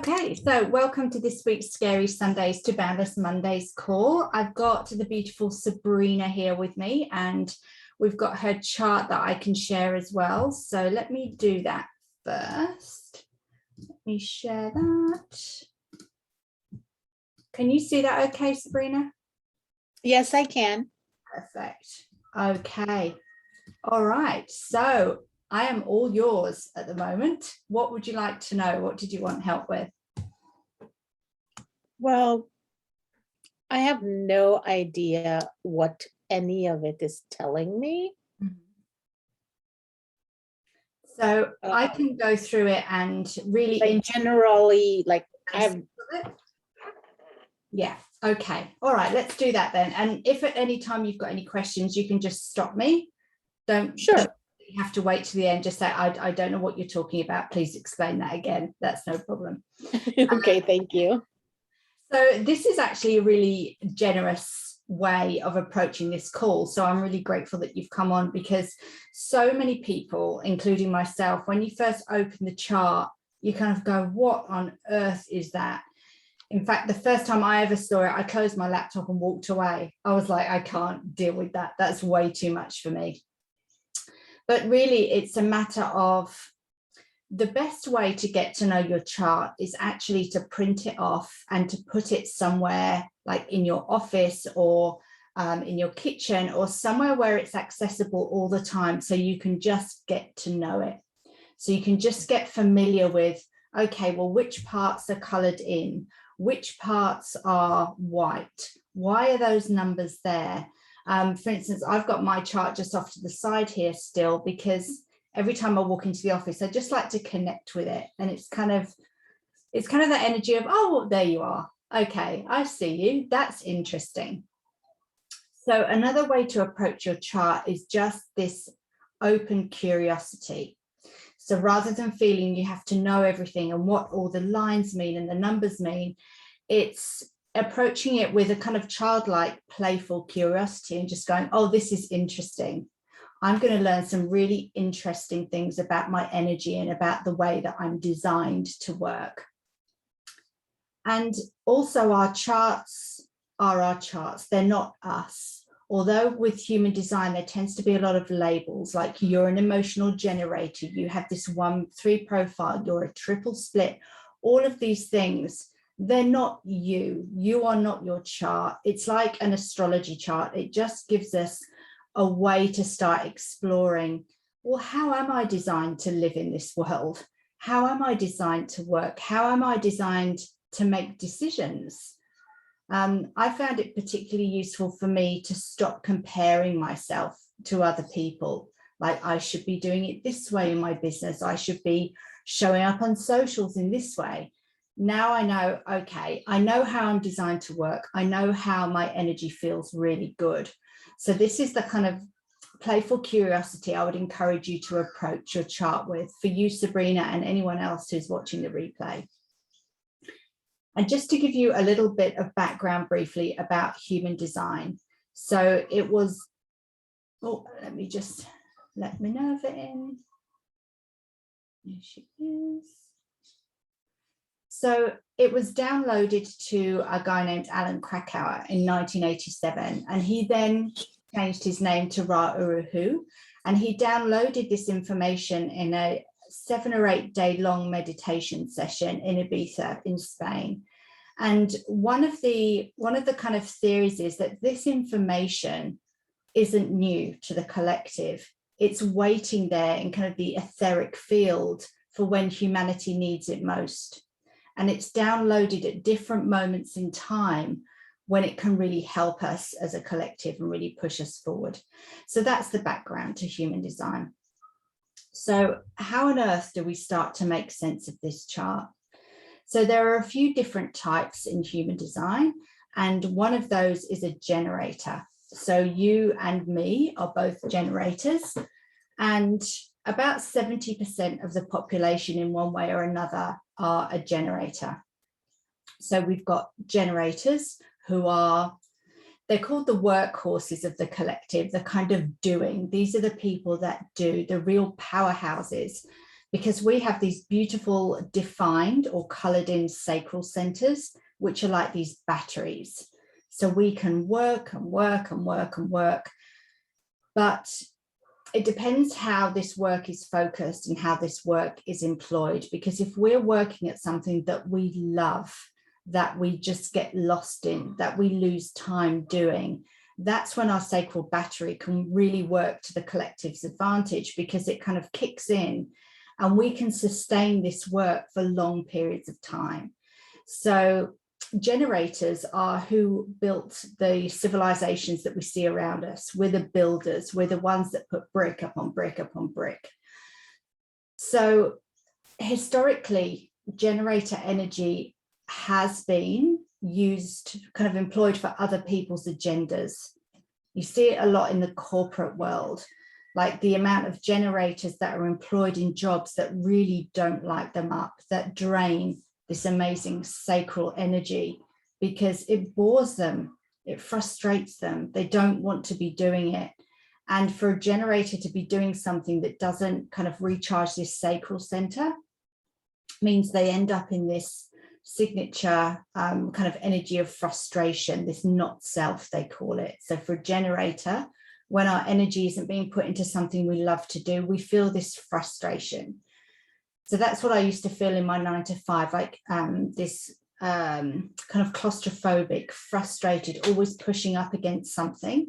Okay, so welcome to this week's Scary Sundays to Boundless Mondays call. I've got the beautiful Sabrina here with me, and we've got her chart that I can share as well. So let me do that first. Let me share that. Can you see that okay, Sabrina? Yes, I can. Perfect. Okay. All right. So I am all yours at the moment. What would you like to know? What did you want help with? Well, I have no idea what any of it is telling me. So I can go through it and really like generally, like yeah. Okay. All right. Let's do that then. And if at any time you've got any questions, you can just stop me. Don't you have to wait to the end. Just say, I don't know what you're talking about. Please explain that again. That's no problem. Okay, thank you. So this is actually a really generous way of approaching this call. So I'm really grateful that you've come on, because so many people, including myself, when you first open the chart, you kind of go, what on earth is that? In fact, the first time I ever saw it, I closed my laptop and walked away. I was like, I can't deal with that. That's way too much for me. But really, it's a matter of the best way to get to know your chart is actually to print it off and to put it somewhere like in your office or in your kitchen or somewhere where it's accessible all the time, so you can just get to know it. So you can just get familiar with, okay, well, which parts are colored in? Which parts are white? Why are those numbers there? For instance, I've got my chart just off to the side here still, because every time I walk into the office, I just like to connect with it. And it's kind of the energy of, oh, well, there you are. Okay, I see you. That's interesting. So another way to approach your chart is just this open curiosity. So rather than feeling you have to know everything and what all the lines mean and the numbers mean, it's approaching it with a kind of childlike, playful curiosity and just going, oh, this is interesting. I'm going to learn some really interesting things about my energy and about the way that I'm designed to work. And also, our charts are our charts. They're not us. Although with human design, there tends to be a lot of labels, like you're an emotional generator, you have this 1-3 profile, you're a triple split. All of these things, they're not you. You are not your chart. It's like an astrology chart. It just gives us a way to start exploring, well, how am I designed to live in this world? How am I designed to work? How am I designed to make decisions? I found it particularly useful for me to stop comparing myself to other people. Like, I should be doing it this way in my business. I should be showing up on socials in this way. Now I know, okay, I know how I'm designed to work. I know how my energy feels really good. So this is the kind of playful curiosity I would encourage you to approach your chart with, for you, Sabrina, and anyone else who's watching the replay. And just to give you a little bit of background briefly about human design. So it was, oh, let Minerva in. Here she is. So it was downloaded to a guy named Alan Krakauer in 1987, and he then changed his name to Ra Uruhu, and he downloaded this information in a 7 or 8 day long meditation session in Ibiza in Spain. And one of the kind of theories is that this information isn't new to the collective. It's waiting there in kind of the etheric field for when humanity needs it most. And it's downloaded at different moments in time when it can really help us as a collective and really push us forward. So that's the background to human design. So how on earth do we start to make sense of this chart? So there are a few different types in human design, and one of those is a generator. So you and me are both generators, and about 70% of the population in one way or another are a generator. So we've got generators who are, they're called the workhorses of the collective, the kind of doing. These are the people that do, the real powerhouses. because we have these beautiful defined or colored in sacral centers, which are like these batteries. So we can work and work and work and work, but it depends how this work is focused and how this work is employed. Because if we're working at something that we love, that we just get lost in, that we lose time doing, that's when our sacral battery can really work to the collective's advantage, because it kind of kicks in and we can sustain this work for long periods of time. So generators are who built the civilizations that we see around us. We're the builders. We're the ones that put brick upon brick upon brick. So historically, generator energy has been used, kind of employed for other people's agendas. You see it a lot in the corporate world, like the amount of generators that are employed in jobs that really don't light them up, that drain this amazing sacral energy, because it bores them, it frustrates them, they don't want to be doing it. And for a generator to be doing something that doesn't kind of recharge this sacral center means they end up in this signature kind of energy of frustration, this not self, they call it. So for a generator, when our energy isn't being put into something we love to do, we feel this frustration. So that's what I used to feel in my 9 to 5, like this kind of claustrophobic, frustrated, always pushing up against something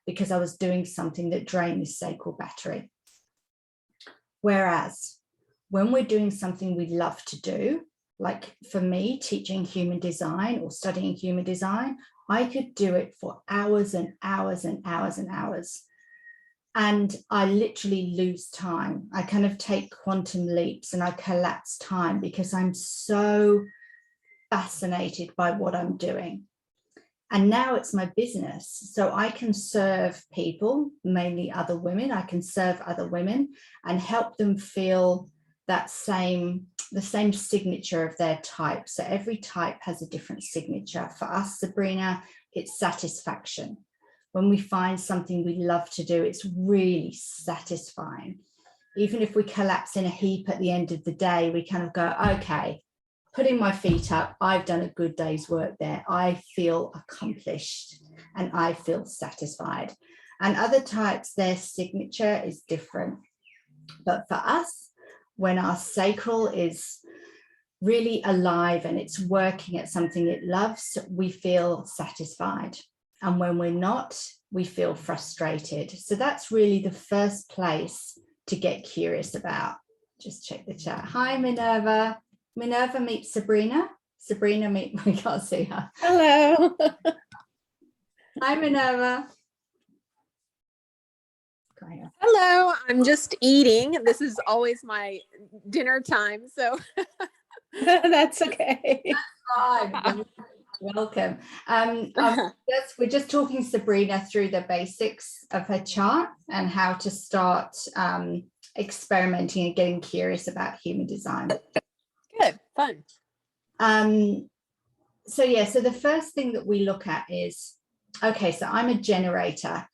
because I was doing something that drained this sacral battery. Whereas when we're doing something we love to do, like for me, teaching human design or studying human design, I could do it for hours and hours and hours and hours. And I literally lose time. I kind of take quantum leaps and I collapse time because I'm so fascinated by what I'm doing. And now it's my business. So I can serve people, mainly other women. I can serve other women and help them feel that the same signature of their type. So every type has a different signature. For us, Sabrina, it's satisfaction. When we find something we love to do, it's really satisfying. Even if we collapse in a heap at the end of the day, we kind of go, okay, putting my feet up, I've done a good day's work there. I feel accomplished and I feel satisfied. And other types, their signature is different. But for us, when our sacral is really alive and it's working at something it loves, we feel satisfied. And when we're not, we feel frustrated. So that's really the first place to get curious about. Just check the chat. Hi, Minerva. Minerva meets Sabrina. Sabrina meet, we can't see her. Hello. Hi, Minerva. Hello, I'm just eating. This is always my dinner time, so. That's okay. Hi, welcome. We're just talking Sabrina through the basics of her chart and how to start experimenting and getting curious about human design. Good, fun. So the first thing that we look at is, okay, so I'm a generator.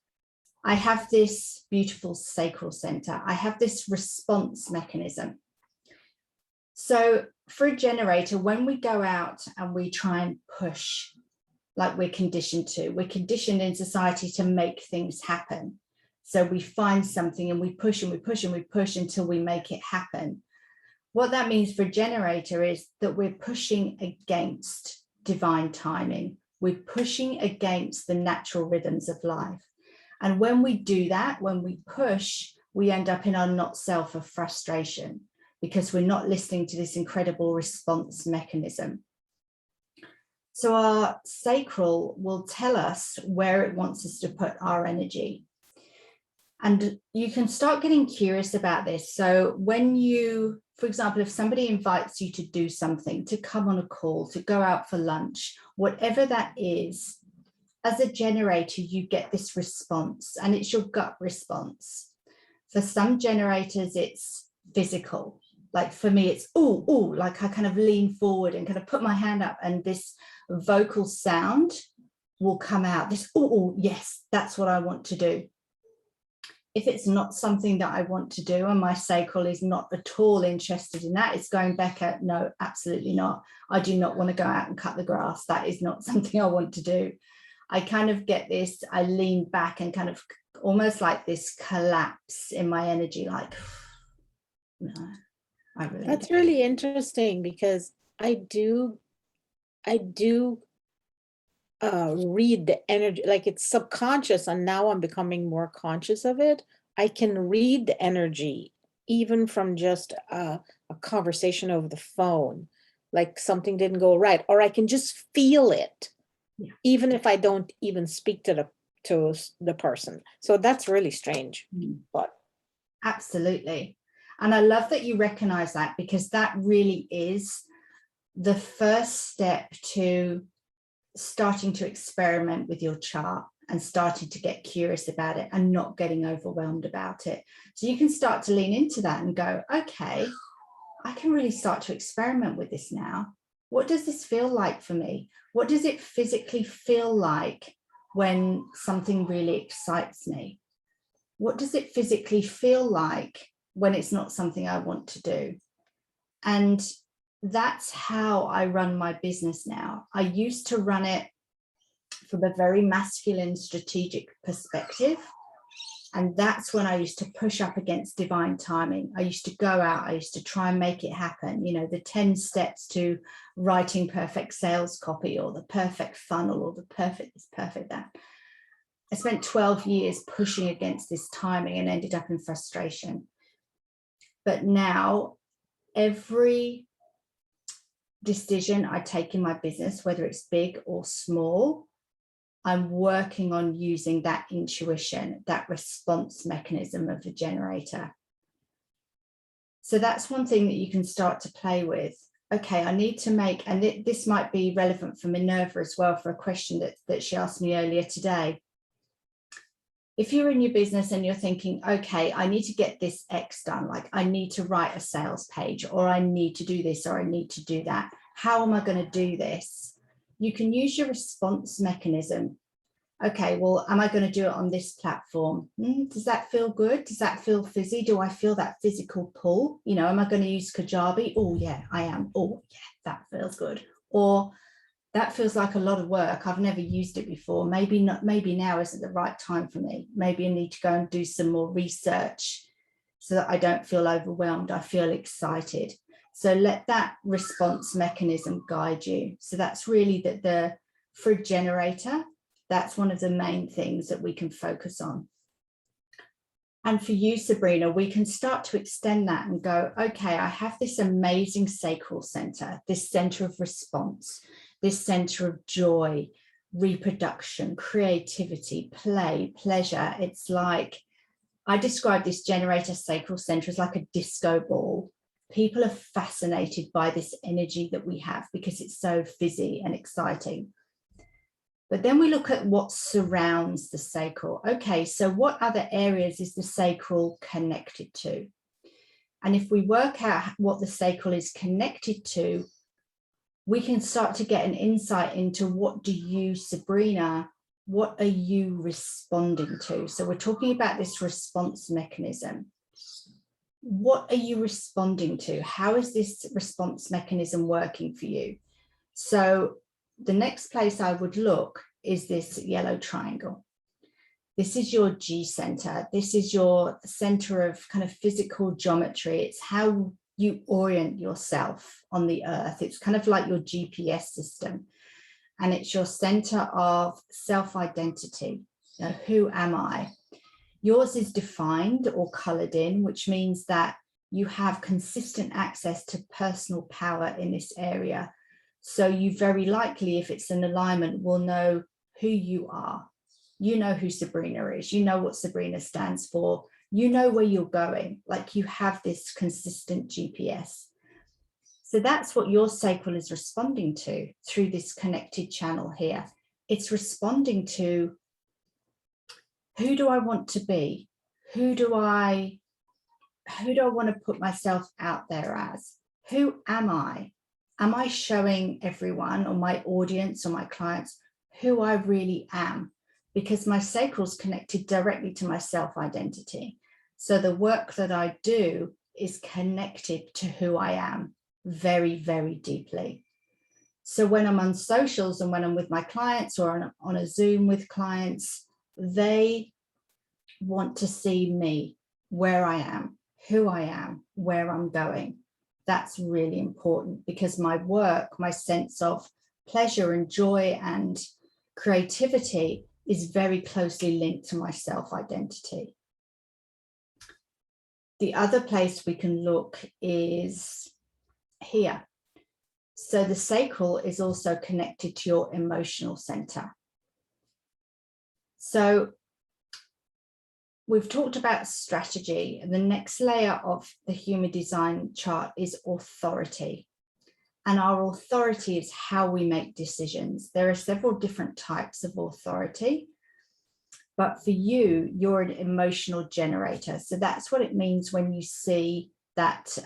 I have this beautiful sacral center. I have this response mechanism. So for a generator, when we go out and we try and push, like we're conditioned in society to make things happen. So we find something and we push and we push and we push until we make it happen. What that means for a generator is that we're pushing against divine timing. We're pushing against the natural rhythms of life. And when we do that, when we push, we end up in our not self of frustration because we're not listening to this incredible response mechanism. So our sacral will tell us where it wants us to put our energy. And you can start getting curious about this. So when you, for example, if somebody invites you to do something, to come on a call, to go out for lunch, whatever that is, as a generator, you get this response and it's your gut response. For some generators, it's physical. Like for me, it's ooh, like I kind of lean forward and kind of put my hand up and this vocal sound will come out. This ooh, yes, that's what I want to do. If it's not something that I want to do and my sacral is not at all interested in that, it's going back at, no, absolutely not. I do not want to go out and cut the grass. That is not something I want to do. I kind of get this, I lean back and kind of almost like this collapse in my energy, like, no, I really That's don't. really interesting because I do read the energy, like it's subconscious, and now I'm becoming more conscious of it. I can read the energy even from just a conversation over the phone, like something didn't go right, or I can just feel it, Yeah. even if I don't even speak to the person. So that's really strange. But Absolutely. And I love that you recognize that, because that really is the first step to starting to experiment with your chart and starting to get curious about it and not getting overwhelmed about it. So you can start to lean into that and go, okay, I can really start to experiment with this now. What does this feel like for me? What does it physically feel like when something really excites me? What does it physically feel like when it's not something I want to do? And that's how I run my business now. I used to run it from a very masculine strategic perspective. And that's when I used to push up against divine timing. I used to go out, I used to try and make it happen. You know, the 10 steps to writing perfect sales copy, or the perfect funnel, or the perfect this, perfect that. I spent 12 years pushing against this timing and ended up in frustration. But now every decision I take in my business, whether it's big or small, I'm working on using that intuition, that response mechanism of the generator. So that's one thing that you can start to play with. Okay, I need to make, and this might be relevant for Minerva as well, for a question that she asked me earlier today. If you're in your business and you're thinking, okay, I need to get this X done, like I need to write a sales page, or I need to do this, or I need to do that. How am I going to do this? You can use your response mechanism. Okay, well, am I going to do it on this platform? Does that feel good? Does that feel fizzy? Do I feel that physical pull? You know, am I going to use Kajabi? Oh, yeah, I am. Oh, yeah, that feels good. Or that feels like a lot of work. I've never used it before. Maybe not. Maybe now isn't the right time for me. Maybe I need to go and do some more research so that I don't feel overwhelmed. I feel excited. So let that response mechanism guide you. So that's really for a generator, that's one of the main things that we can focus on. And for you, Sabrina, we can start to extend that and go, okay, I have this amazing sacral center, this center of response, this center of joy, reproduction, creativity, play, pleasure. It's like, I describe this generator sacral center as like a disco ball. People are fascinated by this energy that we have because it's so fizzy and exciting. But then we look at what surrounds the sacral. Okay, so what other areas is the sacral connected to? And if we work out what the sacral is connected to, we can start to get an insight into what do you, Sabrina, what are you responding to? So we're talking about this response mechanism. What are you responding to? How is this response mechanism working for you? So the next place I would look is this yellow triangle. This is your G center. This is your center of kind of physical geometry. It's how you orient yourself on the earth. It's kind of like your GPS system. And it's your center of self-identity. You know, who am I? Yours is defined or colored in, which means that you have consistent access to personal power in this area. So you very likely, if it's an alignment, will know who you are. You know who Sabrina is. You know what Sabrina stands for. You know where you're going. Like you have this consistent GPS. So that's what your sacral is responding to through this connected channel here. It's responding to, who do I want to be? Who do I want to put myself out there as? Who am I? Am I showing everyone or my audience or my clients who I really am? because my sacral is connected directly to my self-identity. So the work that I do is connected to who I am very, very deeply. So when I'm on socials and when I'm with my clients or on a Zoom with clients, they want to see me, where I am, who I am, where I'm going. That's really important because my work, my sense of pleasure and joy and creativity is very closely linked to my self-identity. The other place we can look is here. So the sacral is also connected to your emotional center. So we've talked about strategy, and the next layer of the human design chart is authority. And our authority is how we make decisions. There are several different types of authority, but for you, you're an emotional generator. So that's what it means when you see that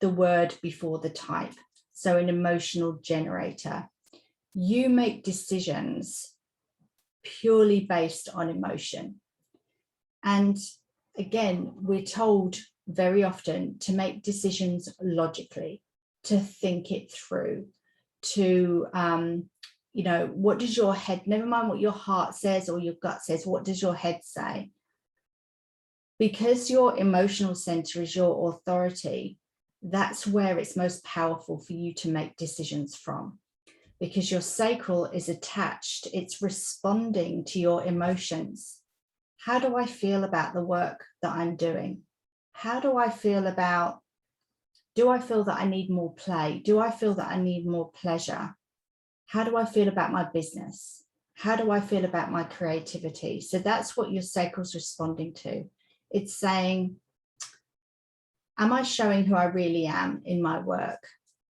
the word before the type. So an emotional generator. You make decisions purely based on emotion. And again, we're told very often to make decisions logically, to think it through, to, you know, what does your head, never mind what your heart says or your gut says, what does your head say? Because your emotional center is your authority, that's where it's most powerful for you to make decisions from, because your sacral is attached, it's responding to your emotions. How do I feel about the work that I'm doing? How do I feel about, do I feel that I need more play? Do I feel that I need more pleasure? How do I feel about my business? How do I feel about my creativity? So that's what your sacral's responding to. It's saying, am I showing who I really am in my work?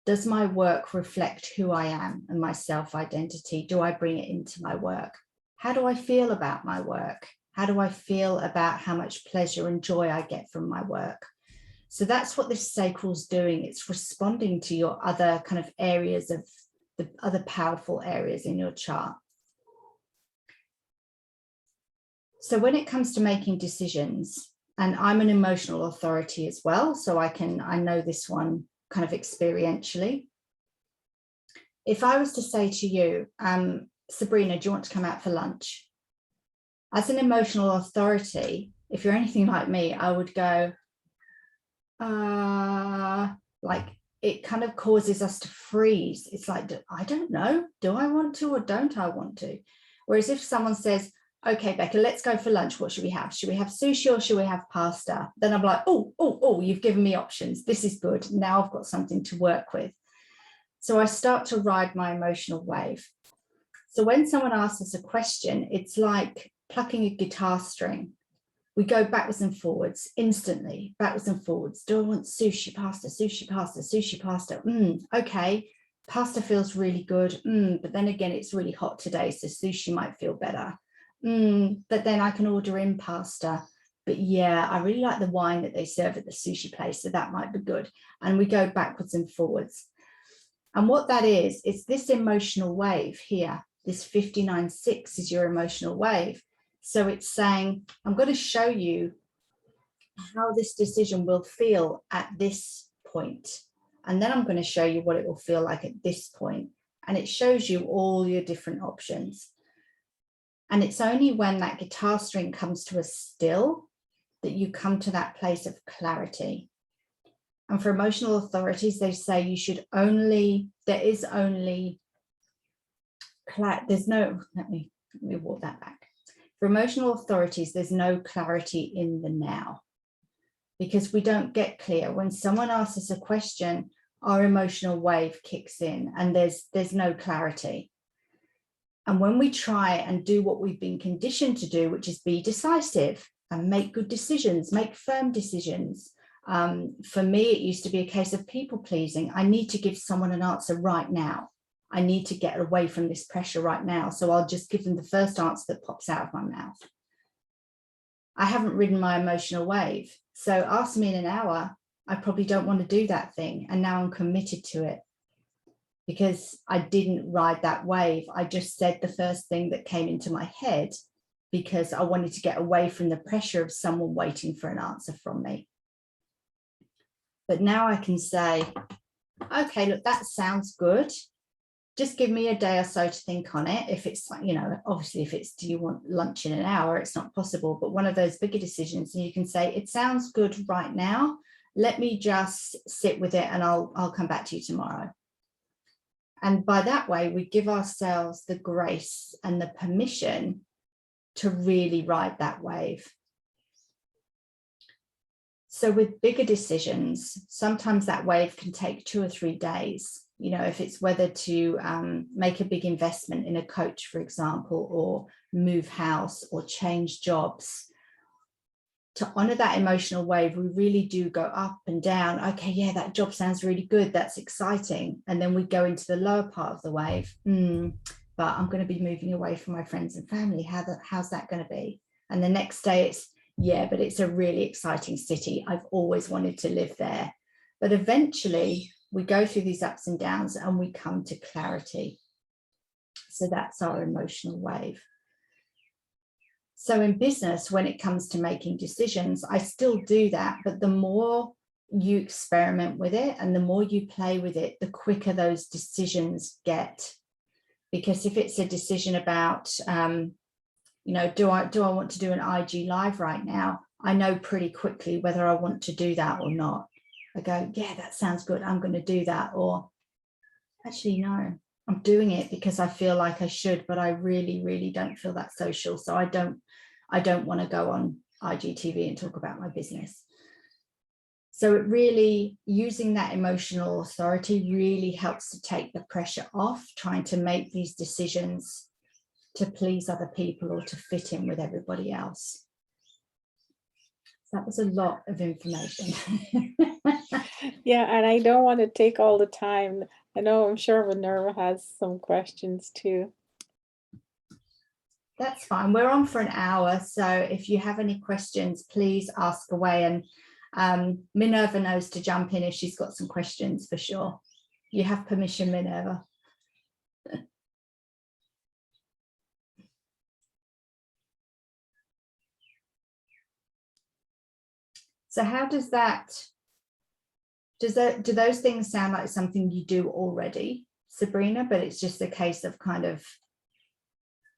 Does my work reflect who I am and my self-identity? Do I bring it into my work? How do I feel about my work? How do I feel about how much pleasure and joy I get from my work? So that's what this sacral's doing. It's responding to your other kind of areas of the other powerful areas in your chart. So when it comes to making decisions, and I'm an emotional authority as well, so I know this one kind of experientially. If I was to say to you, Sabrina, do you want to come out for lunch? As an emotional authority, if you're anything like me, I would go, like it kind of causes us to freeze. It's like, I don't know, do I want to or don't I want to? Whereas if someone says, okay, Becca, let's go for lunch. What should we have? Should we have sushi or should we have pasta? Then I'm like, oh, you've given me options. This is good. Now I've got something to work with. So I start to ride my emotional wave. So when someone asks us a question, it's like plucking a guitar string. We go backwards and forwards instantly, backwards and forwards. Do I want sushi, pasta, sushi, pasta, sushi, pasta? Okay, pasta feels really good. But then again, it's really hot today, so sushi might feel better. But then I can order in pasta. But yeah, I really like the wine that they serve at the sushi place, so that might be good. And we go backwards and forwards. And what that is, it's this emotional wave here. This 59.6 is your emotional wave. So it's saying, I'm going to show you how this decision will feel at this point. And then I'm going to show you what it will feel like at this point. And it shows you all your different options. And it's only when that guitar string comes to a still that you come to that place of clarity. And for emotional authorities, they say you should only, there's no, let me walk that back. For emotional authorities, there's no clarity in the now, because we don't get clear. When someone asks us a question, our emotional wave kicks in and there's no clarity. And when we try and do what we've been conditioned to do, which is be decisive and make good decisions, make firm decisions. For me, it used to be a case of people pleasing. I need to give someone an answer right now. I need to get away from this pressure right now. So I'll just give them the first answer that pops out of my mouth. I haven't ridden my emotional wave. So ask me in an hour, I probably don't want to do that thing. And now I'm committed to it because I didn't ride that wave. I just said the first thing that came into my head because I wanted to get away from the pressure of someone waiting for an answer from me. But now I can say, okay, look, that sounds good. Just give me a day or so to think on it. If it's, you know, obviously if it's, do you want lunch in an hour? It's not possible, but one of those bigger decisions, and you can say, it sounds good right now. Let me just sit with it and I'll come back to you tomorrow. And by that way, we give ourselves the grace and the permission to really ride that wave. So with bigger decisions, sometimes that wave can take 2 or 3 days. You know, if it's whether to make a big investment in a coach, for example, or move house or change jobs. To honor that emotional wave, we really do go up and down. Okay, yeah, that job sounds really good. That's exciting. And then we go into the lower part of the wave. But I'm going to be moving away from my friends and family. How's that going to be? And the next day it's, yeah, but it's a really exciting city. I've always wanted to live there. But eventually we go through these ups and downs and we come to clarity. So that's our emotional wave. So in business, when it comes to making decisions, I still do that, but the more you experiment with it and the more you play with it, the quicker those decisions get. Because if it's a decision about, you know, do I want to do an IG live right now? I know pretty quickly whether I want to do that or not. I go, yeah, that sounds good. I'm going to do that. Or actually, no, I'm doing it because I feel like I should, but I really, really don't feel that social. So I don't want to go on IGTV and talk about my business. So it really, using that emotional authority really helps to take the pressure off trying to make these decisions to please other people or to fit in with everybody else. That was a lot of information. Yeah, and I don't want to take all the time. I know, I'm sure Minerva has some questions too. That's fine. We're on for an hour. So if you have any questions, please ask away. And Minerva knows to jump in if she's got some questions for sure. You have permission, Minerva. So how does that, do those things sound like something you do already, Sabrina, but it's just a case of kind of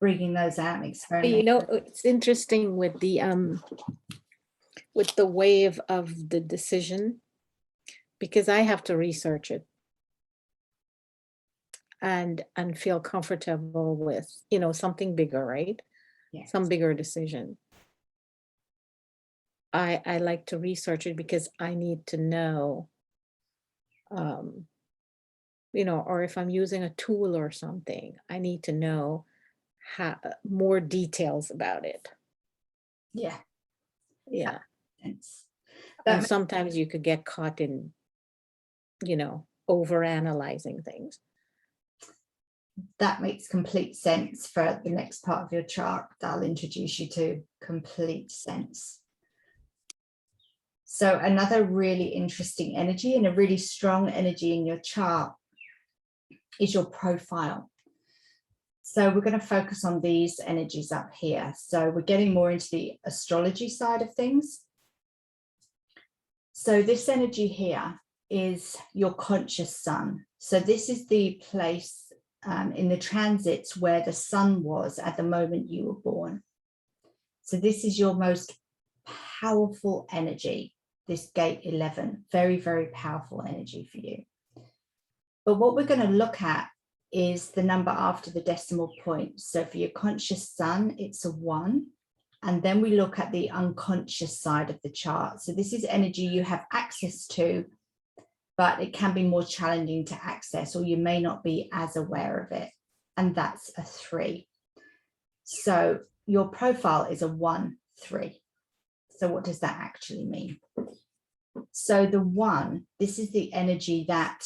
bringing those out and experimenting? You know, it's interesting with the wave of the decision, because I have to research it and feel comfortable with, you know, something bigger, right? Yes. Some bigger decision. I like to research it because I need to know, you know, or if I'm using a tool or something, I need to know more details about it. Yeah. Yeah. That And sometimes you could get caught in, you know, over analyzing things. That makes complete sense for the next part of your chart that I'll introduce you to. Complete sense. So another really interesting energy and a really strong energy in your chart is your profile. So we're going to focus on these energies up here. So we're getting more into the astrology side of things. So this energy here is your conscious sun. So this is the place in the transits where the sun was at the moment you were born. So this is your most powerful energy, this gate 11, very, very powerful energy for you. But what we're going to look at is the number after the decimal point. So for your conscious sun, it's a 1. And then we look at the unconscious side of the chart. So this is energy you have access to, but it can be more challenging to access, or you may not be as aware of it. And that's a 3. So your profile is a 1, 3. So what does that actually mean? So the 1, this is the energy that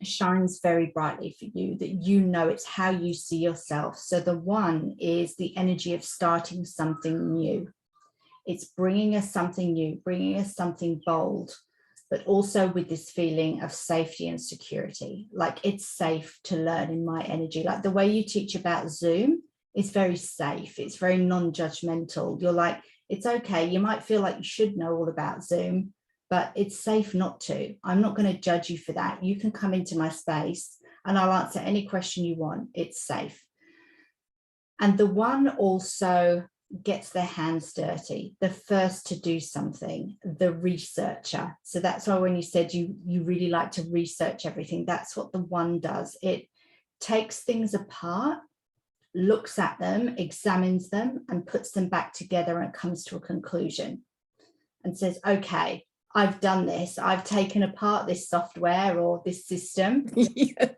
shines very brightly for you, that you know, it's how you see yourself. So the 1 is the energy of starting something new. It's bringing us something new, bringing us something bold. but also with this feeling of safety and security. Like it's safe to learn in my energy. Like the way you teach about Zoom is very safe. It's very non-judgmental. You're like, it's okay. You might feel like you should know all about Zoom, but it's safe not to. I'm not going to judge you for that. You can come into my space and I'll answer any question you want. It's safe. And the one also gets their hands dirty, the first to do something, the researcher. So that's why when you said you really like to research everything, that's what the one does. It takes things apart, looks at them, examines them, and puts them back together and comes to a conclusion and says, okay, I've done this. I've taken apart this software or this system. Yes.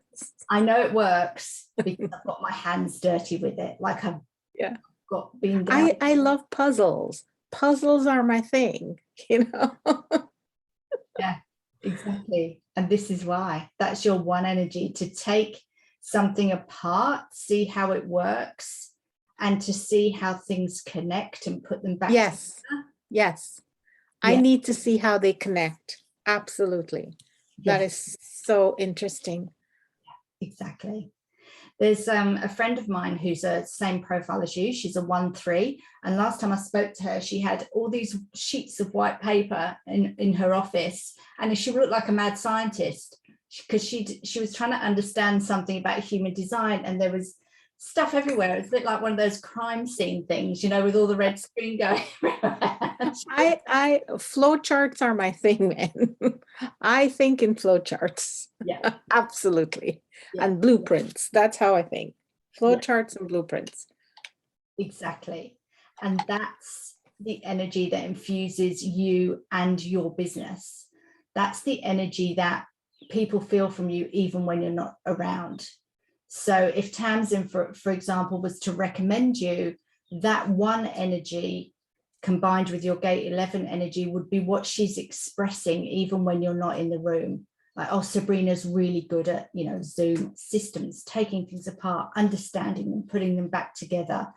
I know it works because I've got my hands dirty with it. Like I've got been down. I love puzzles. Puzzles are my thing, you know. Yeah, exactly. And this is why. That's your one energy, to take something apart, see how it works, and to see how things connect and put them back Yes. together. Yes. I Yeah. need to see how they connect. Absolutely. That Yes. is so interesting. Exactly. There's a friend of mine who's a same profile as you. She's a 1-3. And last time I spoke to her, she had all these sheets of white paper in her office. And she looked like a mad scientist because she was trying to understand something about human design. And there was stuff everywhere. It's a bit like one of those crime scene things, you know, with all the red screen going around. I flow charts are my thing, man. I think in flow charts. Yeah. Absolutely. Yeah. And blueprints. That's how I think. Flow Yeah. charts and blueprints. Exactly. And that's the energy that infuses you and your business. That's the energy that people feel from you even when you're not around. So if Tamsin, for example, was to recommend you, that one energy combined with your gate 11 energy would be what she's expressing even when you're not in the room. Like, oh, Sabrina's really good at, you know, Zoom systems, taking things apart, understanding them, putting them back together.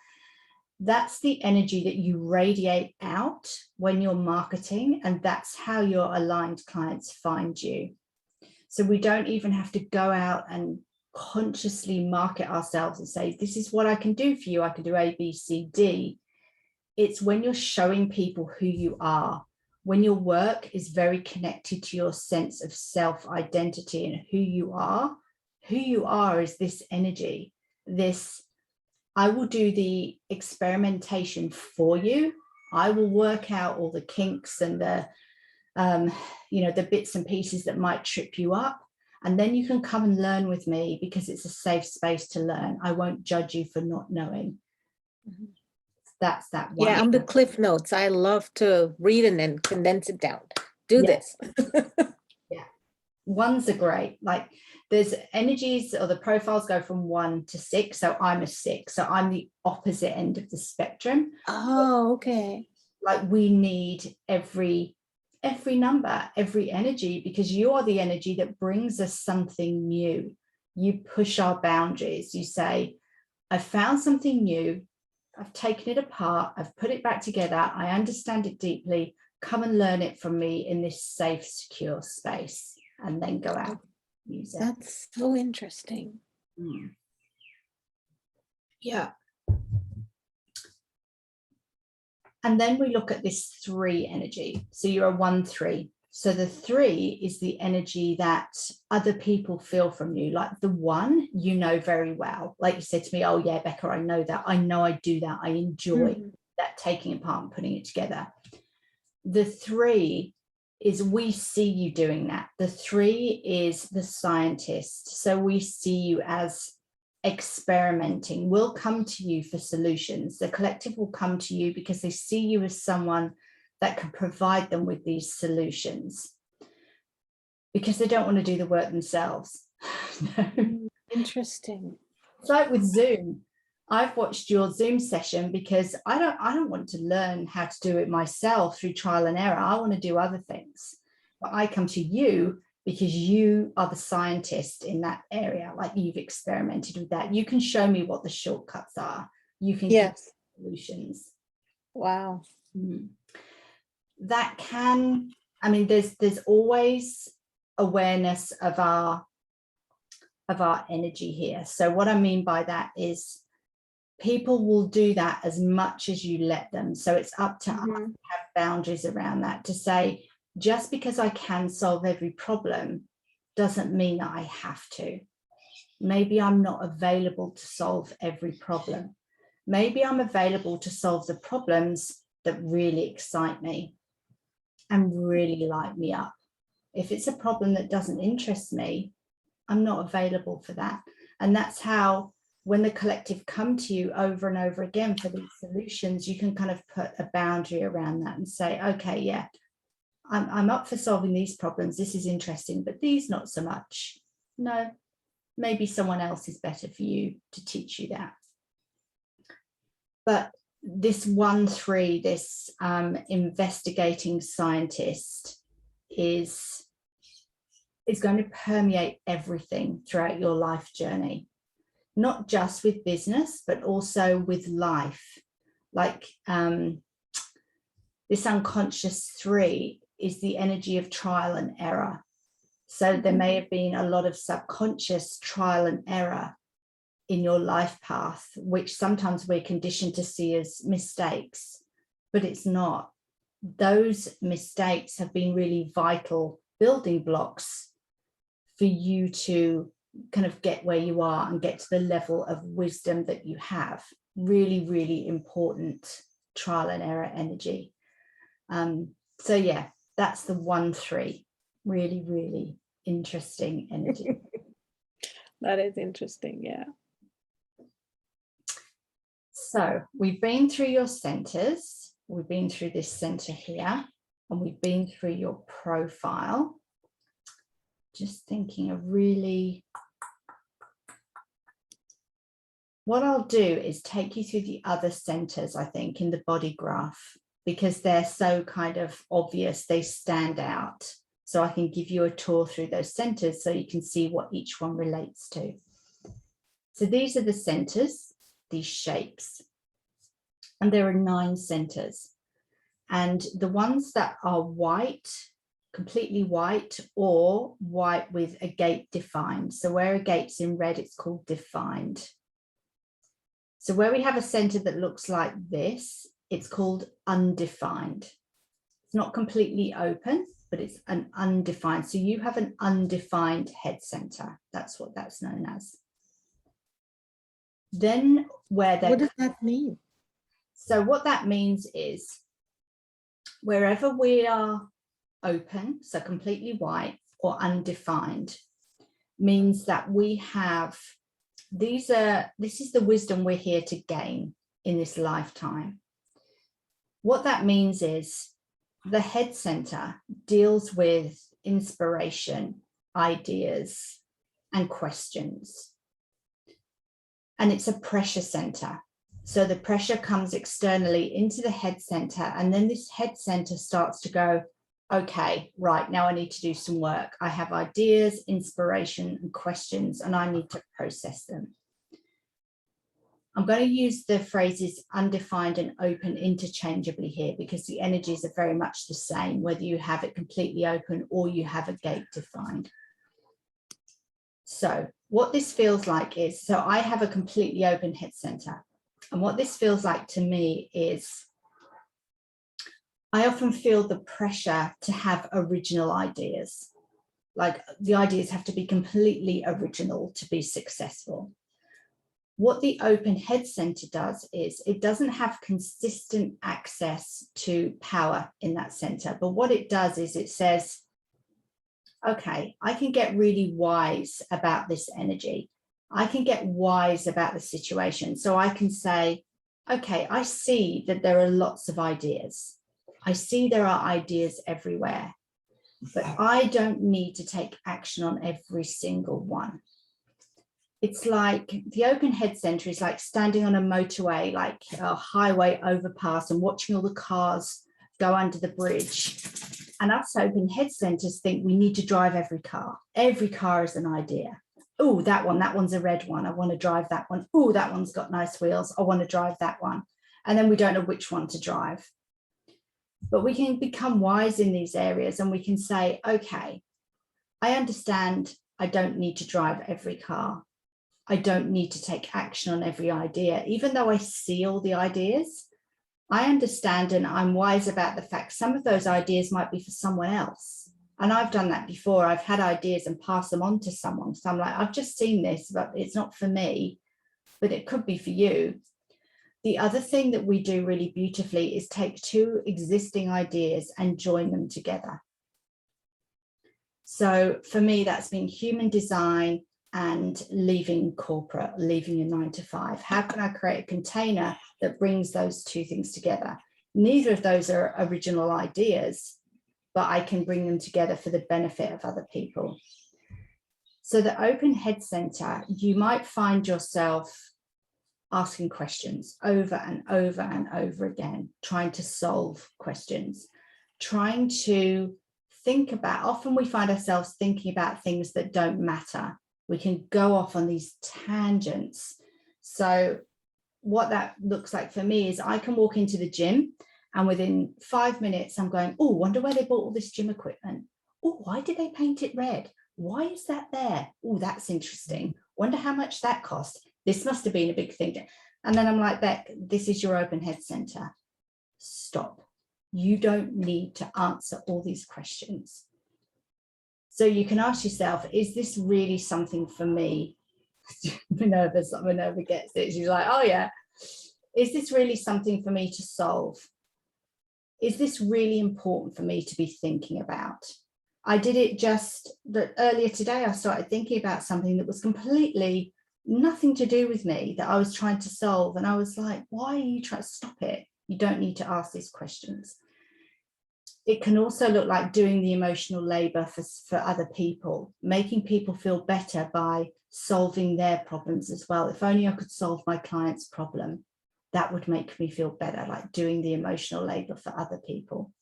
That's the energy that you radiate out when you're marketing, and that's how your aligned clients find you. So we don't even have to go out and consciously market ourselves and say, this is what I can do for you. I can do A, B, C, D. It's when you're showing people who you are, when your work is very connected to your sense of self-identity and who you are. Who you are is this energy, this, I will do the experimentation for you. I will work out all the kinks and the, you know, the bits and pieces that might trip you up. And then you can come and learn with me because it's a safe space to learn. I won't judge you for not knowing. Mm-hmm. That's that one. Yeah, I'm the Cliff Notes. I love to read and then condense it down. Do this. Yeah. Ones are great. Like there's energies, or the profiles go from 1 to 6. So I'm a 6. So I'm the opposite end of the spectrum. Oh, okay. Like we need every number, every energy, because you are the energy that brings us something new. You push our boundaries. You say, I found something new. I've taken it apart. I've put it back together. I understand it deeply. Come and learn it from me in this safe, secure space, and then go out, use it. That's so interesting. Mm. Yeah. And then we look at this 3 energy. So you're a 1-3. So the 3 is the energy that other people feel from you. Like the 1, you know very well. Like you said to me, oh yeah, Becca, I know that. I know I do that. I enjoy that taking apart and putting it together. The 3 is we see you doing that. The 3 is the scientist. So we see you as experimenting. We'll come to you for solutions. The collective will come to you because they see you as someone that can provide them with these solutions, because they don't want to do the work themselves. Interesting. It's like with Zoom. I've watched your Zoom session because I don't want to learn how to do it myself through trial and error. I want to do other things. But I come to you because you are the scientist in that area. Like you've experimented with that. You can show me what the shortcuts are. You can give solutions. Wow. That can I mean, there's always awareness of our energy here. So what I mean by that is people will do that as much as you let them. So it's up to us to have boundaries around that, to say, just because I can solve every problem doesn't mean that I have to. Maybe I'm not available to solve every problem. Maybe I'm available to solve the problems that really excite me and really light me up. If it's a problem that doesn't interest me, I'm not available for that. And that's how, when the collective come to you over and over again for these solutions, you can kind of put a boundary around that and say, okay, yeah, I'm up for solving these problems. This is interesting, but these not so much. No, maybe someone else is better for you to teach you that. But this 1-3, this investigating scientist is going to permeate everything throughout your life journey, not just with business, but also with life. Like this unconscious 3 is the energy of trial and error. So there may have been a lot of subconscious trial and error in your life path, which sometimes we're conditioned to see as mistakes, but it's not. Those mistakes have been really vital building blocks for you to kind of get where you are and get to the level of wisdom that you have. Really, really important trial and error energy. So yeah, that's the 1-3. Really, really interesting energy. That is interesting, yeah. So we've been through your centers, we've been through this center here, and we've been through your profile. Just thinking of really, what I'll do is take you through the other centers, I think, in the body graph, because they're so kind of obvious, they stand out. So I can give you a tour through those centers so you can see what each one relates to. So these are the centers, these shapes, and there are 9 centers. And the ones that are white, completely white, or white with a gate defined. So where a gate's in red, it's called defined. So where we have a center that looks like this, it's called undefined. It's not completely open, but it's an undefined. So you have an undefined head center. That's what that's known as. Then where What does that mean? So what that means is wherever we are open, so completely white or undefined, means that we have, this is the wisdom we're here to gain in this lifetime. What that means is the head center deals with inspiration, ideas, and questions. And it's a pressure center. So the pressure comes externally into the head center, and then this head center starts to go, okay, right, now I need to do some work. I have ideas, inspiration, and questions, and I need to process them. I'm going to use the phrases undefined and open interchangeably here because the energies are very much the same, whether you have it completely open or you have a gate defined. So what this feels like is, so I have a completely open head center. And what this feels like to me is, I often feel the pressure to have original ideas. Like the ideas have to be completely original to be successful. What the open head center does is it doesn't have consistent access to power in that center. But what it does is it says, okay, I can get really wise about this energy. I can get wise about the situation. So I can say, okay, I see that there are lots of ideas. I see there are ideas everywhere, but I don't need to take action on every single one. It's like the open head center is like standing on a motorway, like a highway overpass, and watching all the cars go under the bridge. And us open head centers think we need to drive every car. Every car is an idea. Oh, that one's a red one. I want to drive that one. Oh, that one's got nice wheels. I want to drive that one. And then we don't know which one to drive. But we can become wise in these areas, and we can say, okay, I understand I don't need to drive every car. I don't need to take action on every idea, even though I see all the ideas. I understand and I'm wise about the fact some of those ideas might be for someone else. And I've done that before. I've had ideas and passed them on to someone. So I'm like, I've just seen this, but it's not for me, but it could be for you. The other thing that we do really beautifully is take two existing ideas and join them together. So for me, that's been human design and leaving corporate, leaving a 9-to-5. How can I create a container that brings those two things together? Neither of those are original ideas, but I can bring them together for the benefit of other people. So the open head center, you might find yourself asking questions over and over and over again, trying to solve questions, trying to think about, often we find ourselves thinking about things that don't matter. We can go off on these tangents. So what that looks like for me is I can walk into the gym and within 5 minutes I'm going, oh, wonder where they bought all this gym equipment. Oh, why did they paint it red? Why is that there? Oh, that's interesting. Wonder how much that cost. This must have been a big thing. And then I'm like, Beck, this is your open head center. Stop. You don't need to answer all these questions. So you can ask yourself, is this really something for me? Minerva gets it. She's like, oh yeah. Is this really something for me to solve? Is this really important for me to be thinking about? I did it just that earlier today. I started thinking about something that was completely nothing to do with me that I was trying to solve. And I was like, why are you trying to stop it? You don't need to ask these questions. It can also look like doing the emotional labor for other people, making people feel better by solving their problems as well. If only I could solve my client's problem, that would make me feel better, like doing the emotional labor for other people.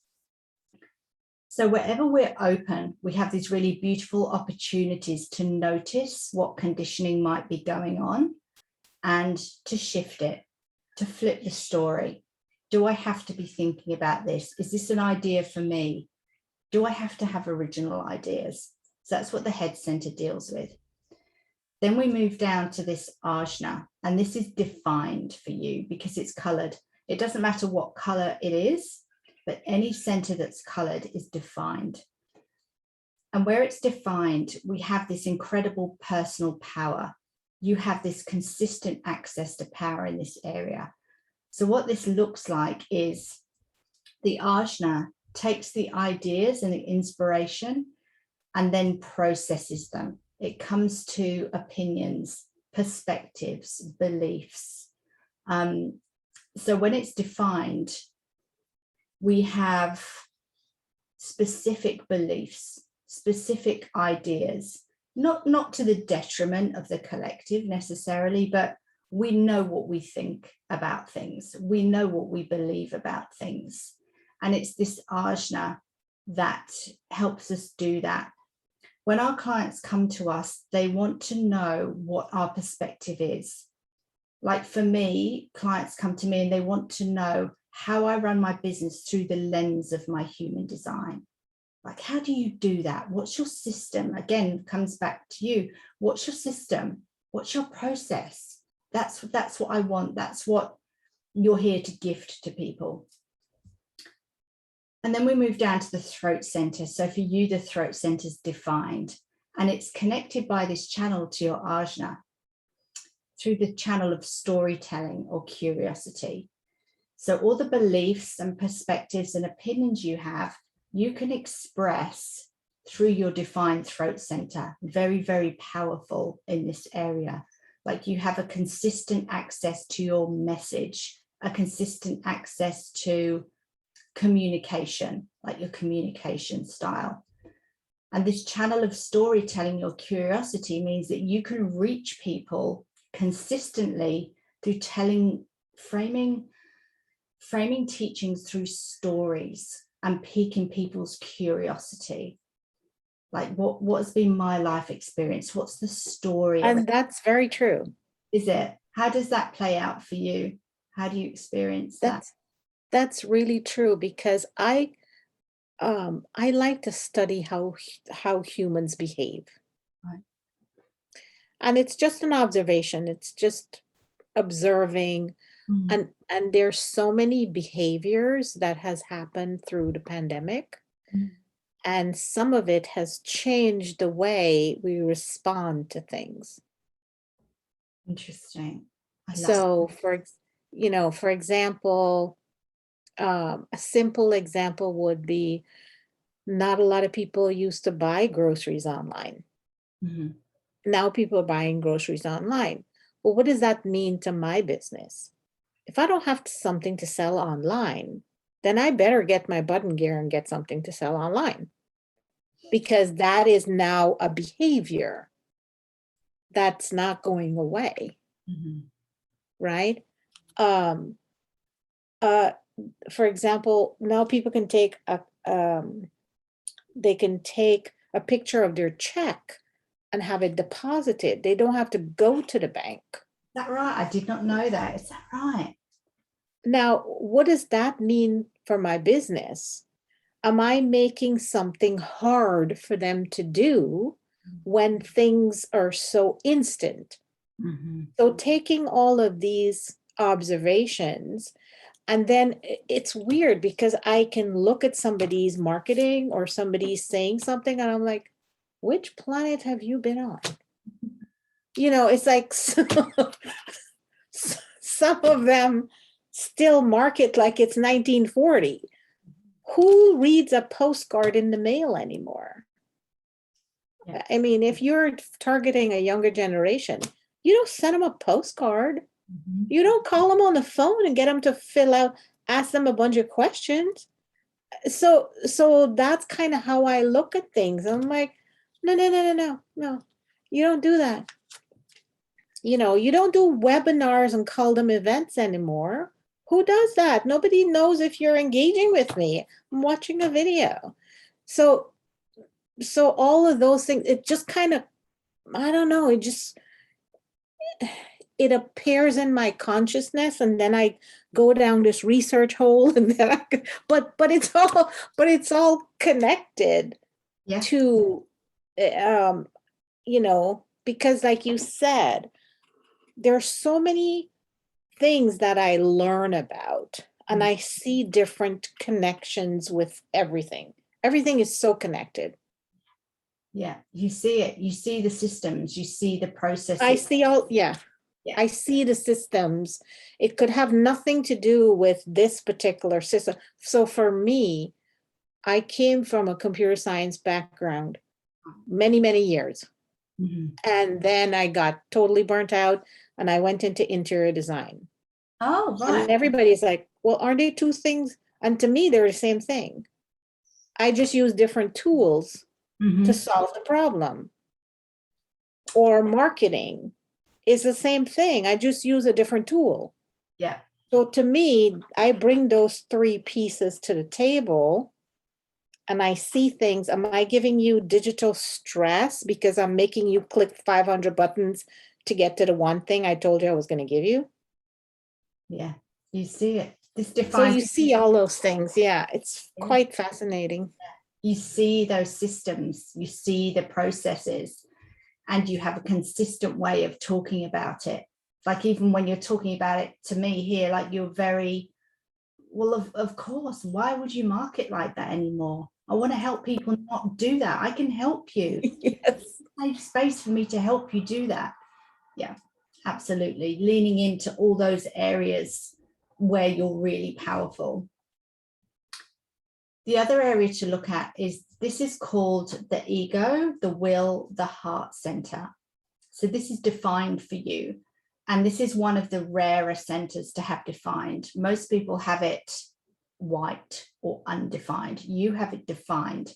So wherever we're open, we have these really beautiful opportunities to notice what conditioning might be going on and to shift it, to flip the story. Do I have to be thinking about this? Is this an idea for me? Do I have to have original ideas? So that's what the head center deals with. Then we move down to this ajna, and this is defined for you because it's colored. It doesn't matter what color it is, but any center that's colored is defined. And where it's defined, we have this incredible personal power. You have this consistent access to power in this area. So what this looks like is the ajna takes the ideas and the inspiration and then processes them. It comes to opinions, perspectives, beliefs. So when it's defined, we have specific beliefs, specific ideas, not to the detriment of the collective necessarily, but we know what we think about things. We know what we believe about things. And it's this ajna that helps us do that. When our clients come to us, they want to know what our perspective is. Like for me, clients come to me and they want to know how I run my business through the lens of my human design. Like, how do you do that? What's your system? Again, comes back to you. What's your system? What's your process? That's what I want. That's what you're here to gift to people. And then we move down to the throat center. So for you, the throat center is defined and it's connected by this channel to your ajna through the channel of storytelling or curiosity. So all the beliefs and perspectives and opinions you have, you can express through your defined throat center. Very, very powerful in this area. Like you have a consistent access to your message, a consistent access to communication, like your communication style. And this channel of storytelling, your curiosity, means that you can reach people consistently through framing teachings through stories and piquing people's curiosity. Like what has been my life experience? What's the story? And that's very true. Is it? How does that play out for you? How do you experience that? That's really true because I like to study how humans behave. Right. And it's just an observation. It's just observing. Mm. And there's so many behaviors that has happened through the pandemic. Mm. And some of it has changed the way we respond to things. Interesting. I love So for example, a simple example would be not a lot of people used to buy groceries online. Mhm. Now people are buying groceries online. Well, what does that mean to my business? If I don't have something to sell online, then I better get my button gear and get something to sell online, because that is now a behavior that's not going away, Mhm. right? Um, uh, for example, now people can take they can take a picture of their check and have it deposited. They don't have to go to the bank. Is that right? I did not know that. Is that right? Now, what does that mean for my business? Am I making something hard for them to do when things are so instant? Mhm. So taking all of these observations, and then it's weird because I can look at somebody's marketing or somebody's saying something and I'm like, which planet have you been on? It's like some of them still market like it's 1940. Who reads a postcard in the mail anymore? Yeah. I mean, if you're targeting a younger generation, you don't send them a postcard. Mhm. You don't call them on the phone and get them to ask them a bunch of questions. So that's kind of how I look at things. I'm like, no, no, no, no, no, no. You don't do that. You don't do webinars and call them events anymore. Who does that? Nobody knows if you're engaging with me. I'm watching a video. So all of those things, it just kind of, I don't know, it appears in my consciousness, and then I go down this research hole, and then but it's all connected Yeah. to, because like you said, there's so many things that I learn about, and I see different connections with everything. Everything is so connected. Yeah. You see it. You see the systems. You see the I processes. see yeah. Yeah. I see the systems. It could have nothing to do with this particular system. So for me, I came from a computer science background many, many years. Mhm. And then I got totally burnt out and I went into interior design. Oh, right. And everybody's like, well, aren't they two things? And to me, they're the same thing. I just use different tools to Mhm. solve the problem. Or marketing is the same thing. I just use a different tool. Yeah. So to me, I bring those three pieces to the table and I see things. Am I giving you digital stress because I'm making you click 500 buttons to get to the one thing I told you I was going to give you? Yeah. You see it. This So defines. you see all those things. Yeah, it's Yeah. quite fascinating. You see those systems. You see the processes, and you have a consistent way of talking about it. Like even when you're talking about it to me here, like you're very well. Of course. Why would you market like that anymore? I want to help people not do that. I can help you. Yes. Save space for me to help you do that. Yeah, absolutely. Leaning into all those areas where you're really powerful. The other area to look at is this is called the ego, the will, the heart center. So this is defined for you. And this is one of the rarer centers to have defined. Most people have it white or undefined. You have it defined.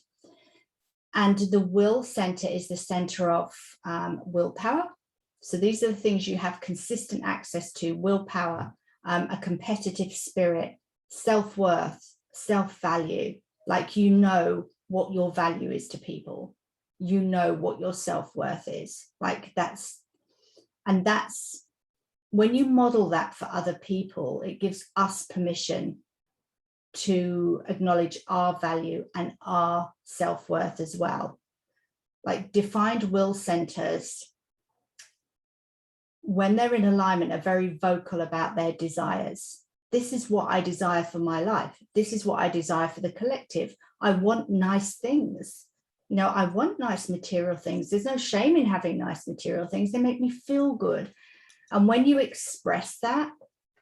And the will center is the center of willpower. So these are the things you have consistent access to: willpower, a competitive spirit, self-worth, self-value. Like you know what your value is to people. You know what your self-worth is. Like that's when you model that for other people, it gives us permission to acknowledge our value and our self-worth as well. Like defined will centers, when they're in alignment, are very vocal about their desires. This is what I desire for my life. This is what I desire for the collective. I want nice things. You know, I want nice material things. There's no shame in having nice material things. They make me feel good. And when you express that,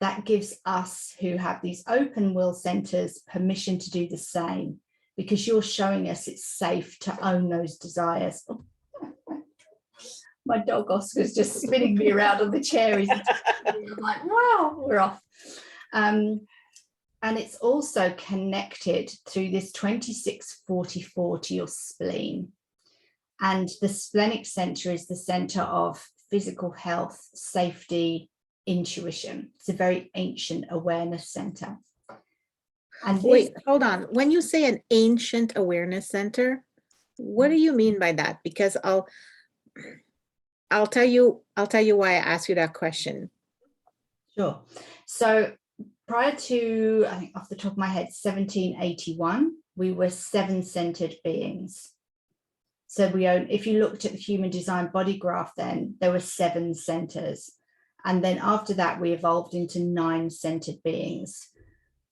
that gives us who have these open will centers permission to do the same, because you're showing us it's safe to own those desires. My dog Oscar's just spinning me around on the chair. He's like, wow, we're off. And it's also connected through this 2644 to your spleen. And the splenic center is the center of physical health, safety, intuition. It's a very ancient awareness center. And wait, hold on. When you say an ancient awareness center, what do you mean by that? Because I'll tell you why I asked you that question. Sure. So prior to, I think off the top of my head, 1781, we were 7-centered beings. So if you looked at the human design body graph, then there were 7 centers. And then after that, we evolved into 9-centered beings.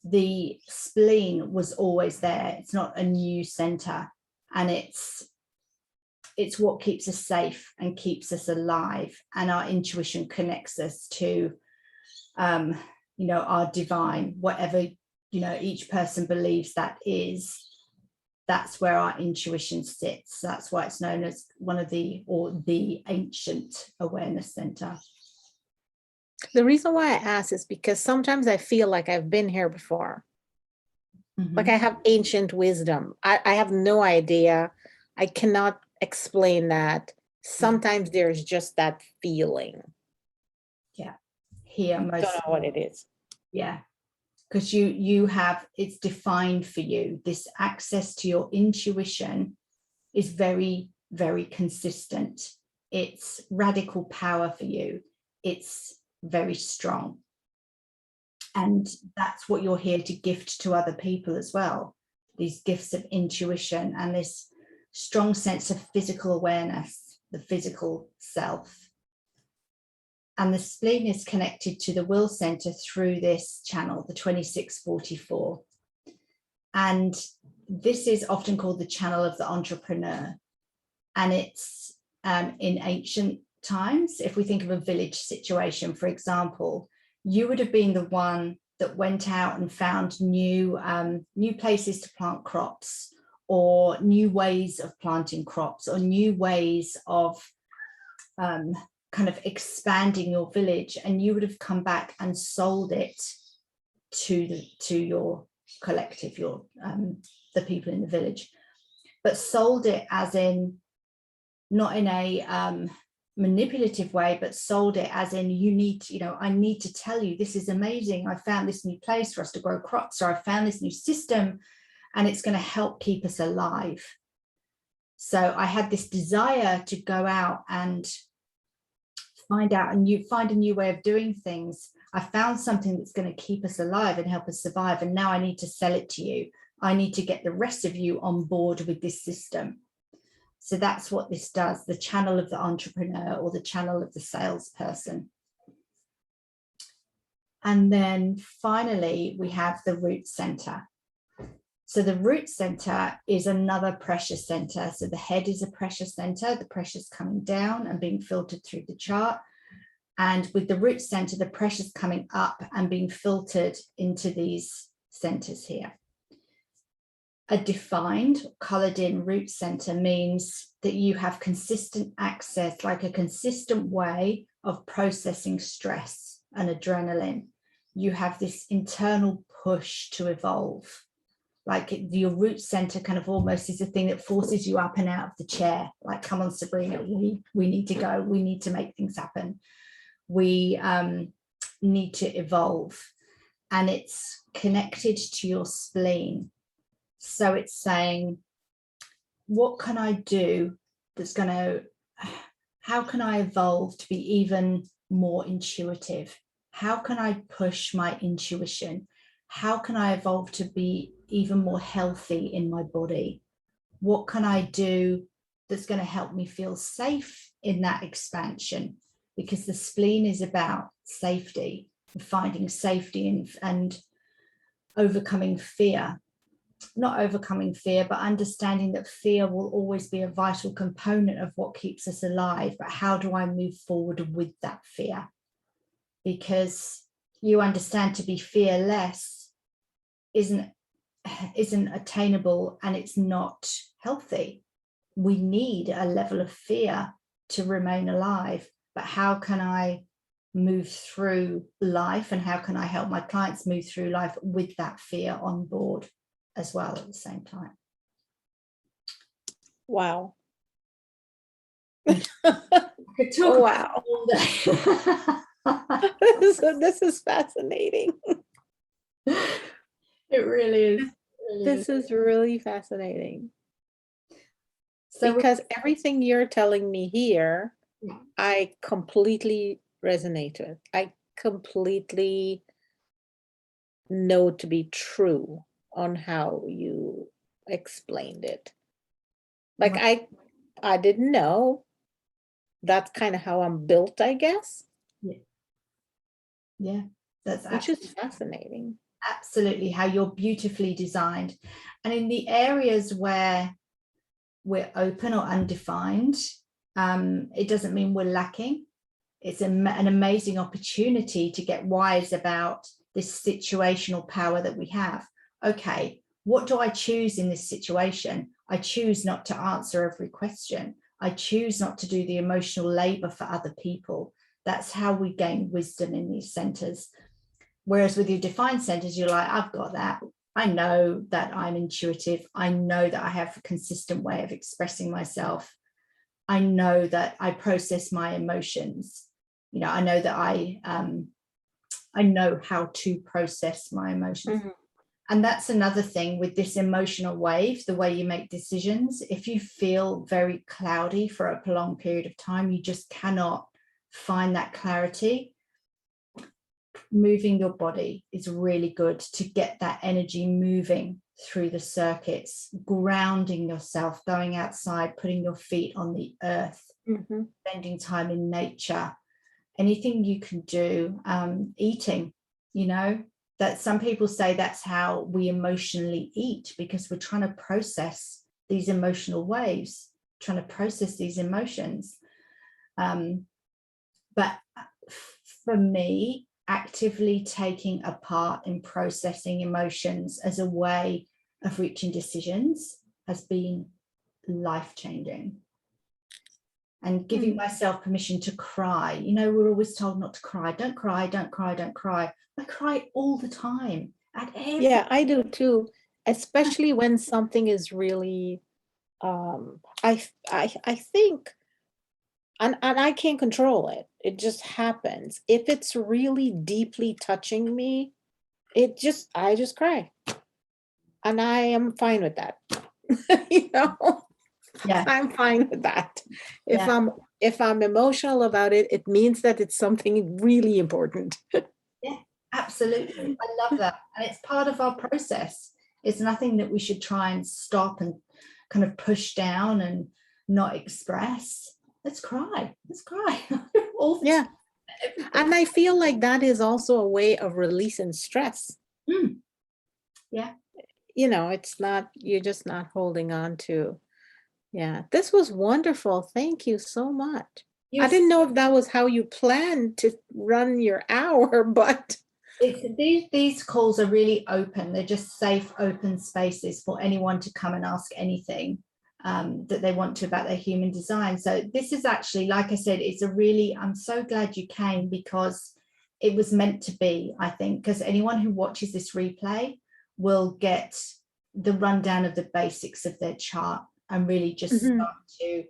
The spleen was always there. It's not a new center. And it's what keeps us safe and keeps us alive. And our intuition connects us to, you know, our divine, whatever, you know, each person believes that is. That's where our intuition sits. That's why it's known as the ancient awareness center. The reason why I ask is because sometimes I feel like I've been here before. Mm-hmm. Like I have ancient wisdom. I have no idea. I cannot explain that. Sometimes there's just that feeling. Yeah. Here, I don't know what it is. Yeah. Because you have, it's defined for you. This access to your intuition is very, very consistent. It's radical power for you. It's very strong. And that's what you're here to gift to other people as well. These gifts of intuition and this strong sense of physical awareness, the physical self. And the spleen is connected to the will center through this channel, the 2644. And this is often called the channel of the entrepreneur. And it's in ancient times, if we think of a village situation, for example, you would have been the one that went out and found new places to plant crops, or new ways of planting crops, or new ways of kind of expanding your village, and you would have come back and sold it to your collective, the people in the village, but sold it as in, not in a manipulative way, but sold it as in, I need to tell you, this is amazing. I found this new place for us to grow crops, or I found this new system, and it's going to help keep us alive. So I had this desire to go out and find a new way of doing things. I found something that's going to keep us alive and help us survive. And now I need to sell it to you. I need to get the rest of you on board with this system. So that's what this does, the channel of the entrepreneur, or the channel of the salesperson. And then finally, we have the root center. So the root center is another pressure center. So the head is a pressure center, the pressure's coming down and being filtered through the chart. And with the root center, the pressure's coming up and being filtered into these centers here. A defined, colored in root center means that you have consistent access, like a consistent way of processing stress and adrenaline. You have this internal push to evolve. Like your root center kind of almost is a thing that forces you up and out of the chair. Like, come on, Sabrina, we need to go. We need to make things happen. We need to evolve. And it's connected to your spleen. So it's saying, what can I do how can I evolve to be even more intuitive? How can I push my intuition? how can I evolve to be even more healthy in my body? What can I do that's going to help me feel safe in that expansion? Because the spleen is about safety, finding safety and overcoming fear. Not overcoming fear, but understanding that fear will always be a vital component of what keeps us alive. But how do I move forward with that fear? Because you understand, to be fearless isn't attainable, and it's not healthy. We need a level of fear to remain alive. But how can I move through life, and how can I help my clients move through life with that fear on board as well at the same time? Wow. Oh, wow. This is fascinating. It really is. This is really fascinating. So because everything you're telling me here, yeah. I completely resonate with. I completely know to be true on how you explained it. Like I didn't know. That's kind of how I'm built, I guess. Yeah, that's which is fascinating. Absolutely how you're beautifully designed. And in the areas where we're open or undefined, it doesn't mean we're lacking. It's an amazing opportunity to get wise about this situational power that we have. Okay, what do I choose in this situation? I choose not to answer every question. I choose not to do the emotional labor for other people. That's how we gain wisdom in these centers. Whereas with your defined centers, you're like, I've got that. I know that I'm intuitive. I know that I have a consistent way of expressing myself. I know that I process my emotions. You know, I know that I know how to process my emotions. Mm-hmm. And that's another thing with this emotional wave, the way you make decisions. If you feel very cloudy for a prolonged period of time, you just cannot find that clarity. Moving your body is really good to get that energy moving through the circuits, grounding yourself, going outside, putting your feet on the earth, mm-hmm. spending time in nature, anything you can do, eating, you know, that some people say that's how we emotionally eat, because we're trying to process these emotional waves, trying to process these emotions. But for me, actively taking a part in processing emotions as a way of reaching decisions has been life-changing. And giving myself permission to cry. You know, we're always told not to cry. Don't cry, don't cry, don't cry. I cry all the time. Yeah, I do too. Especially when something is really, I think, and I can't control it. It just happens. If it's really deeply touching me, I just cry. And I am fine with that. You know? Yeah. I'm fine with that. If I'm emotional about it, it means that it's something really important. Yeah, absolutely. I love that. And it's part of our process. It's nothing that we should try and stop and kind of push down and not express. Let's cry. Let's cry. All the time. And I feel like that is also a way of releasing stress. Yeah. You know, it's not, you're just not holding on to. Yeah, this was wonderful. Thank you so much. Yes. I didn't know if that was how you planned to run your hour, but these calls are really open. They're just safe, open spaces for anyone to come and ask anything that they want to about their human design. So this is actually, like I said, it's a really, I'm so glad you came, because it was meant to be, I think, because anyone who watches this replay will get the rundown of the basics of their chart and really just start to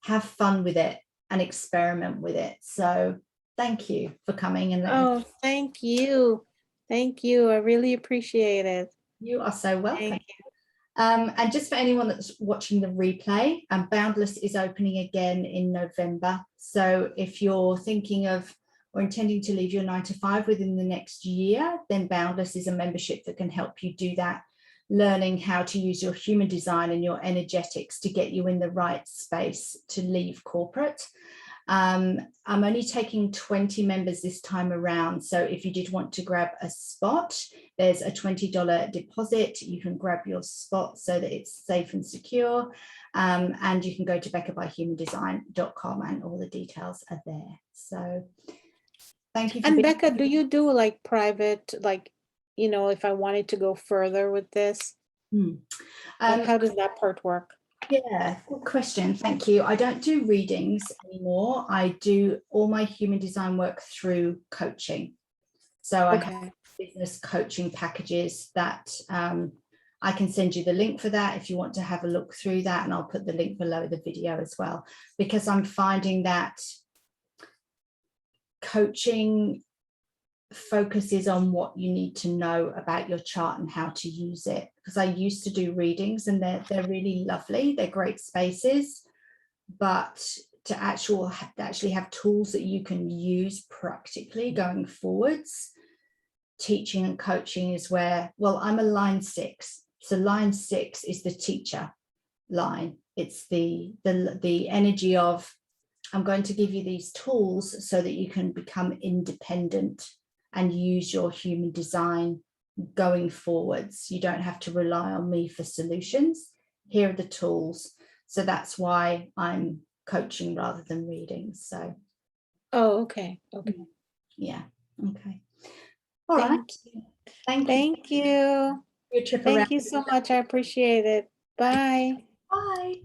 have fun with it and experiment with it. So thank you for coming. And thank you. Thank you. I really appreciate it. You are so welcome. And just for anyone that's watching the replay, Boundless is opening again in November. So if you're thinking of or intending to leave your 9-to-5 within the next year, then Boundless is a membership that can help you do that, learning how to use your human design and your energetics to get you in the right space to leave corporate. I'm only taking 20 members this time around. So if you did want to grab a spot, there's a $20 deposit. You can grab your spot so that it's safe and secure. And you can go to beccabyhumandesign.com and all the details are there. So thank you. And Becca, do you do like private, like, you know, if I wanted to go further with this, like how does that part work? Yeah, good question. Thank you. I don't do readings anymore. I do all my human design work through coaching. So I have business coaching packages that I can send you the link for that if you want to have a look through that, and I'll put the link below the video as well, because I'm finding that coaching focuses on what you need to know about your chart and how to use it. Because I used to do readings and they're really lovely, they're great spaces, but to actually have tools that you can use practically going forwards, teaching and coaching is where, well, I'm a line 6, so line 6 is the teacher line. It's the energy of, I'm going to give you these tools so that you can become independent and use your human design going forwards. You don't have to rely on me for solutions. Here are the tools. So that's why I'm coaching rather than reading. So. Oh, okay. Yeah. Okay. All right. Thank you. Your trip Thank around. you so much. I appreciate it. Bye. Bye.